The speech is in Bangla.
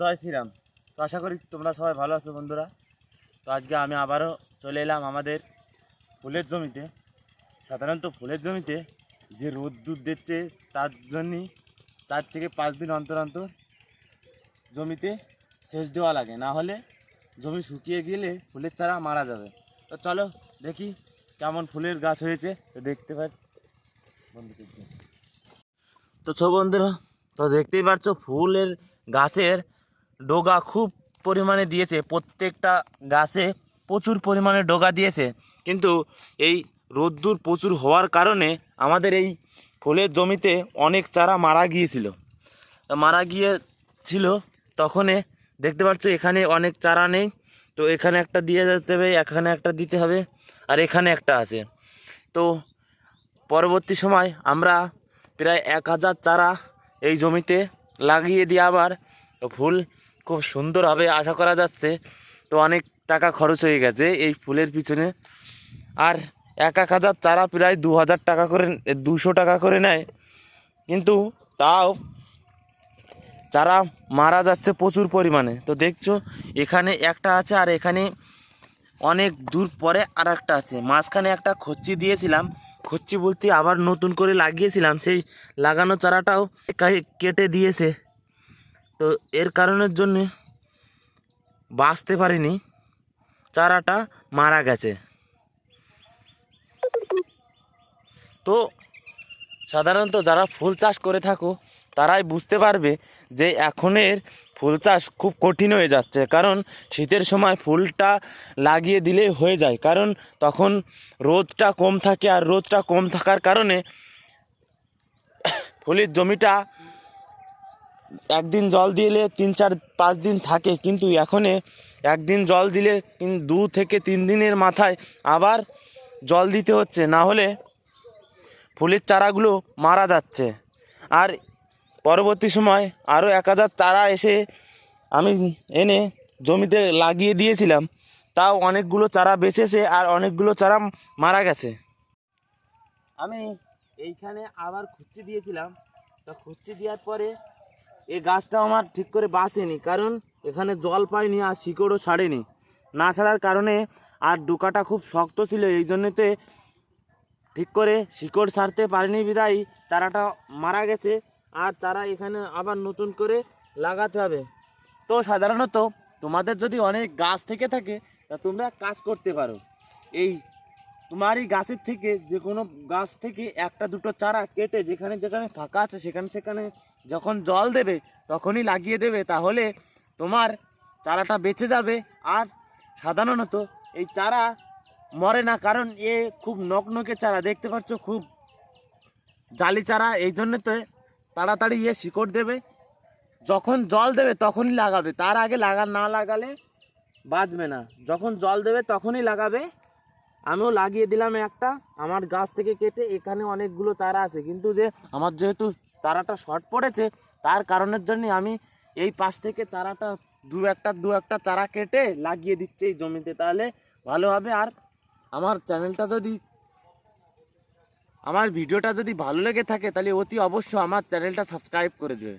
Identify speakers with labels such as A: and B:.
A: জয় শ্রীরাম। তো আশা করি তোমরা সবাই ভালো আছো বন্ধুরা। তো আজকে আমি আবারও চলে এলাম আমাদের ফুলের জমিতে। সাধারণত ফুলের জমিতে যে রোদ্দুর দিচ্ছে তার জন্যই 4 থেকে 5 দিন অন্তর অন্তর জমিতে সেচ দেওয়া লাগে, না হলে জমি শুকিয়ে গেলে ফুলের চারা মারা যাবে। তো চলো দেখি কেমন ফুলের গাছ হয়েছে, তো দেখতে পাই বন্ধুদের। তো বন্ধুরা, তো দেখতেই পাচ্ছ ফুলের গাছের ডগা খুব পরিমাণে দিয়েছে, প্রত্যেকটা গাছে প্রচুর পরিমাণে ডগা দিয়েছে। কিন্তু এই রোদ্দুর প্রচুর হওয়ার কারণে আমাদের এই ফুলের জমিতে অনেক চারা মারা গিয়েছিল। তখনই দেখতে পাচ্ছ এখানে অনেক চারা নেই। তো এখানে একটা দিয়ে যেতে হবে, এখানে একটা দিতে হবে, আর এখানে একটা আছে। তো পরবর্তী সময় আমরা প্রায় 1000 চারা এই জমিতে লাগিয়ে দিয়ে আবার ফুল খুব সুন্দর হবে আশা করা যাচ্ছে। তো অনেক টাকা খরচ হয়ে গেছে এই ফুলের পিছনে। আর 1000 চারা প্রায় 2000 টাকা করে, 200 টাকা করে নেয়। কিন্তু তাও চারা মারা যাচ্ছে প্রচুর পরিমাণে। তো দেখছো এখানে একটা আছে, আর এখানে অনেক দূর পরে আর একটা আছে। মাঝখানে একটা খচ্চি দিয়েছিলাম, খচ্চি বলতে আবার নতুন করে লাগিয়েছিলাম, সেই লাগানো চারাটাও কেটে দিয়েছে। তো এর কারণের জন্য বাঁচতে পারিনি, চারাটা মারা গেছে। তো সাধারণত যারা ফুল চাষ করে থাকো তারাই বুঝতে পারবে যে এখনের ফুল চাষ খুব কঠিন হয়ে যাচ্ছে। কারণ শীতের সময় ফুলটা লাগিয়ে দিলেই হয়ে যায়, কারণ তখন রোদটা কম থাকে, আর রোদটা কম থাকার কারণে ফুলের জমিটা একদিন জল দিলে 3-4-5 দিন থাকে। কিন্তু এখন একদিন জল দিলে 2 থেকে 3 দিনের মাথায় আবার জল দিতে হচ্ছে, না হলে ফুলের চারাগুলো মারা যাচ্ছে। আর পরবর্তী সময় আরও 1000 চারা এসে আমি এনে জমিতে লাগিয়ে দিয়েছিলাম, তাও অনেকগুলো চারা বেঁচেছে আর অনেকগুলো চারা মারা গেছে। আমি এইখানে আবার খুঁচি দিয়েছিলাম, তা খুঁচি দেওয়ার পরে এই গাছটা আমার ঠিক করে বাঁচেনি, কারণ এখানে জল পায়নি আর শিকড়ও ছাড়েনি। না ছাড়ার কারণে আর ডোকাটা খুব শক্ত ছিল, এই জন্যতে ঠিক করে শিকড় ছাড়তে পারিনি, বিদায় চারাটা মারা গেছে। আর চারা এখানে আবার নতুন করে লাগাতে হবে। তো সাধারণত তোমাদের যদি অনেক গাছ থেকে থাকে তা তোমরা কাজ করতে পারো, এই তোমারই গাছের থেকে যে কোনো গাছ থেকে 1-2টো চারা কেটে যেখানে যেখানে ফাঁকা আছে সেখানে সেখানে যখন জল দেবে তখনই লাগিয়ে দেবে, তাহলে তোমার চারাটা বেঁচে যাবে। আর সাধারণত এই চারা মরে না, কারণ এ খুব নকনকে চারা, দেখতে পাচ্ছ খুব জালি চারা, এই জন্য তো তাড়াতাড়ি শিকড় দেবে। যখন জল দেবে তখনই লাগাবে, তার আগে না লাগালে বাঁচবে না। যখন জল দেবে তখনই লাগাবে। আমিও লাগিয়ে দিলাম একটা আমার গাছ থেকে কেটে, এখানে অনেকগুলো চারা আছে, কিন্তু যে আমার যেহেতু চারাটা শর্ট পড়েছে তার কারণের জন্য আমি এই পাশ থেকে চারাটা দু একটা চারা কেটে লাগিয়ে দিচ্ছি এই জমিতে, তাহলে ভালো হবে। আর আমার ভিডিওটা যদি ভালো লেগে থাকে তাহলে অতি অবশ্য আমার চ্যানেলটা সাবস্ক্রাইব করে দেবে।